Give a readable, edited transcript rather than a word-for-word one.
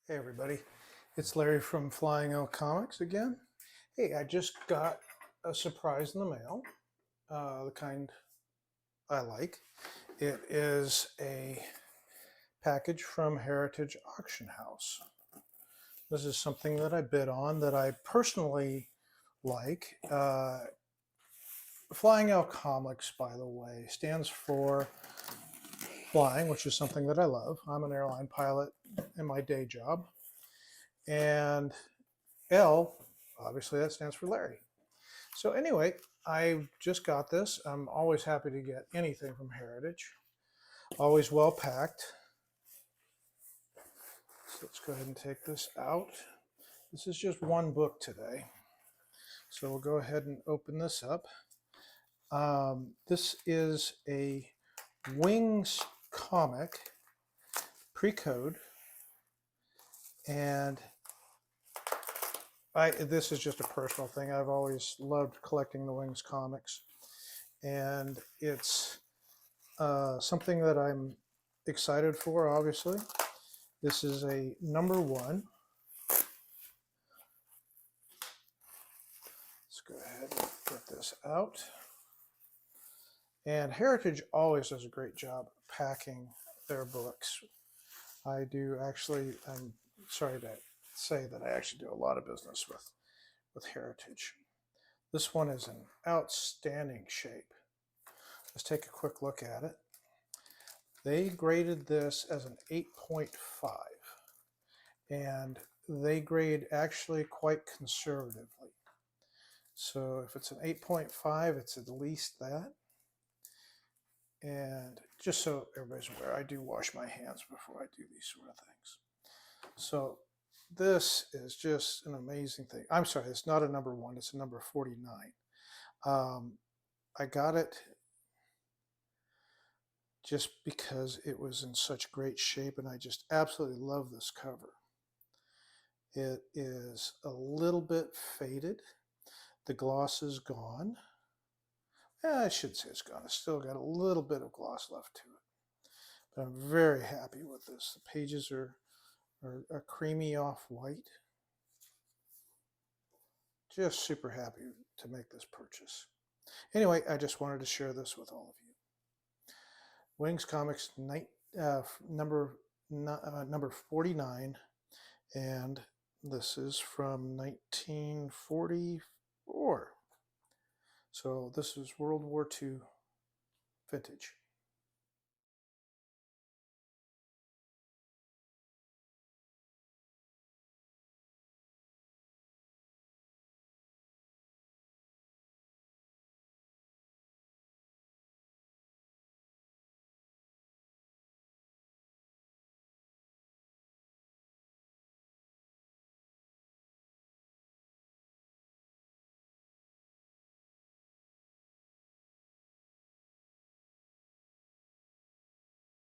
Hey everybody, it's Larry from Flying L Comics again. Hey, I just got a surprise in the mail, the kind I like. It is a package from Heritage Auction House. This is something that I bid on that I personally like. Flying L Comics, by the way, stands for flying, which is something that I love. I'm an airline pilot in my day job. And L, obviously that stands for Larry. So anyway, I just got this. I'm always happy to get anything from Heritage. Always well packed. So let's go ahead and take this out. This is just one book today. So we'll go ahead and open this up. This is a Wings comic, pre-code, and this is just a personal thing. I've always loved collecting the Wings comics, and it's something that I'm excited for, obviously. This is a #1. Let's go ahead and get this out. And Heritage always does a great job packing their books. I do actually, I'm sorry to say that I actually do a lot of business with Heritage. This one is in outstanding shape. Let's take a quick look at it. They graded this as an 8.5, and they grade actually quite conservatively. So if it's an 8.5, it's at least that. And just so everybody's aware, I do wash my hands before I do these sort of things. So this is just an amazing thing. I'm sorry, it's not a #1, it's a number 49. I got it just because it was in such great shape, and I just absolutely love this cover. It is a little bit faded. The gloss is gone. I should say it's gone. It's still got a little bit of gloss left to it. But I'm very happy with this. The pages are a creamy off-white. Just super happy to make this purchase. Anyway, I just wanted to share this with all of you. Wings Comics number 49, and this is from 1944. So this is World War II vintage.